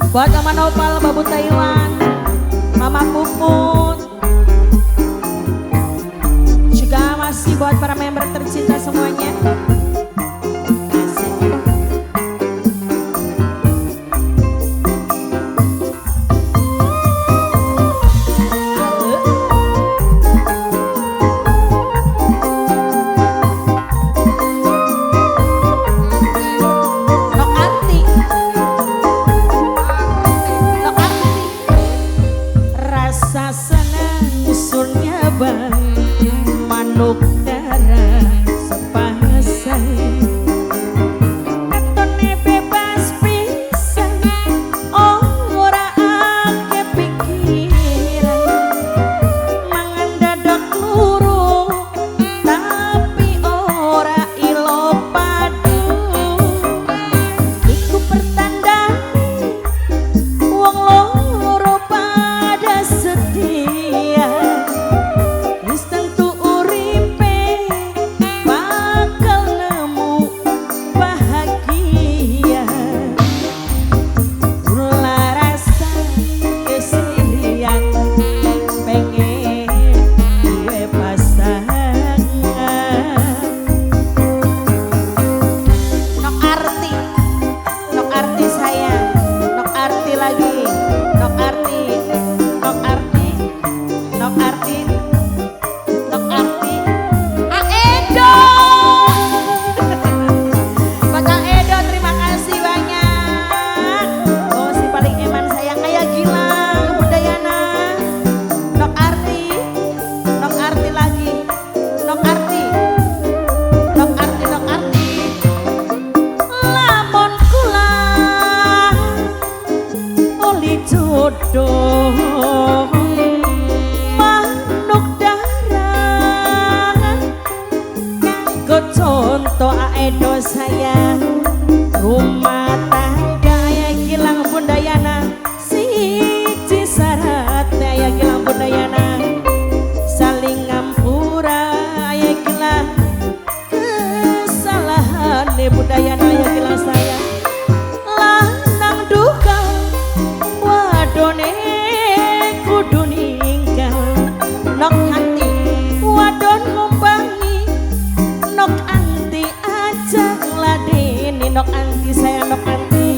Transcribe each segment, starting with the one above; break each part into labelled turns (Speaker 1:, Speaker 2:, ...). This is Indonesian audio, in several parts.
Speaker 1: Buat Mama Nopal, Babu Taiwan, Mama Puput, juga masih buat para member tercinta semuanya. Manuk darah sepasang katone bebas pisan ora ake pikiran mangan dadak luru tapi ora ilo padu iku pertandane wong loro pada setia. Jodoh manuk darah nganggo contoh aedo sayang rumah tangga ya gilang bundayana siji syarat ya gilang bundayana saling ngampura ya gilang kesalahan bundayana ya gilang sayang lanang duka wadone kudu ninggal nok anti wadon ngombangi nok anti aja ngladeni nok anti sayang nok anti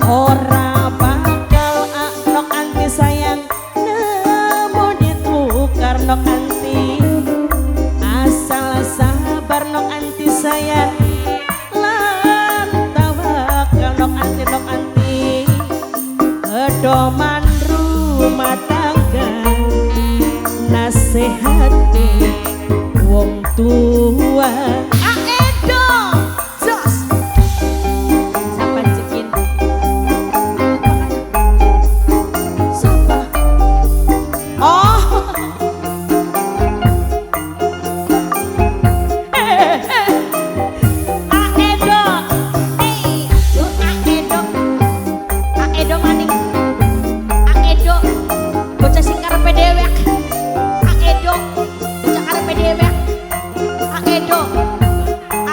Speaker 1: ora bakal nok anti sayang nemu ditukar nok anti asal sabar nok anti sayang lan tawakal nok anti pedoman rumah tangga nasihati wong tua aedo jos sampai cekin siapa oh aedo maning bocah sing karepe dewek aedo bocah karepe dewek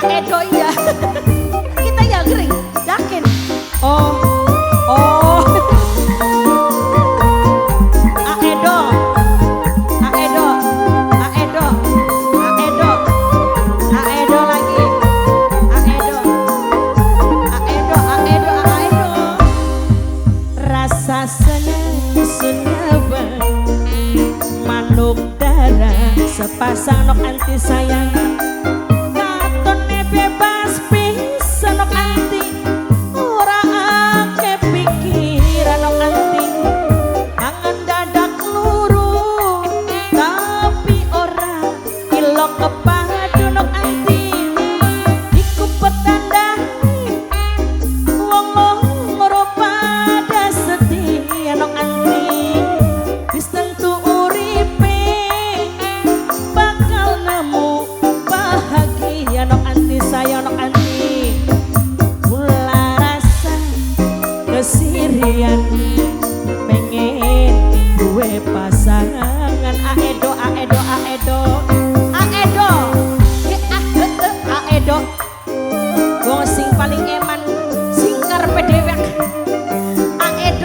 Speaker 1: aedo iya kita ya gering yakin oh aedo lagi aedo rasa senang senyawa manuk darah sepasang nok anti sayang katone bebas pisan nok anti ora ake pikiran nok anti angan dadak luru tapi ora ilo kepadu nok anti iku petandane wong loro pada setia nok anti wis tentu uripe bakal nemu bahagia nok anti saya nok anti mula rasa kesirian pengen gue pasangan aedo wong sing paling eman sing karepe dewek aedo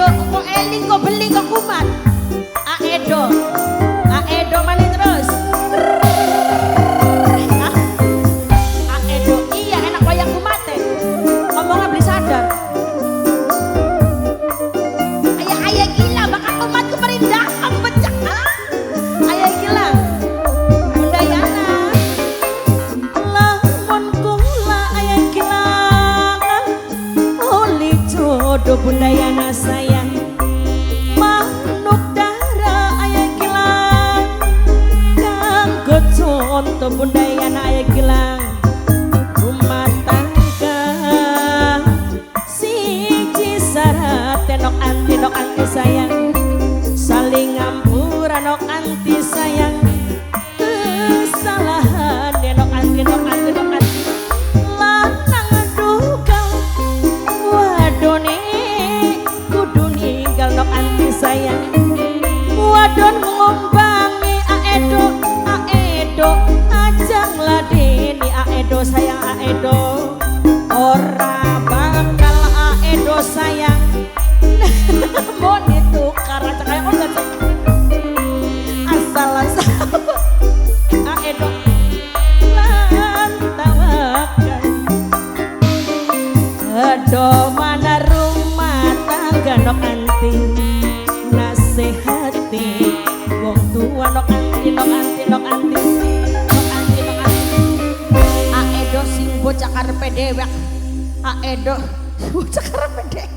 Speaker 2: podo bundayana sayang manuk dara aya gilang kanggo conto bundayana aya gilang rumah tangga siji syarat nok anti sayang saling ngampura nok anti sayang kesalahan nok anti lanang dugal wadone kudu ninggal nok anti sayang wadon ngombangi aedo ajang ladeni aedo sayang aedo ora bakal aedo sayang mon itu karena kayak udah asal aedo lantawakan aduh mana rumah tangga nok anti nasihati wong tua nok anti aedo sing bocah karepe dewek aedo bocah karepe dewek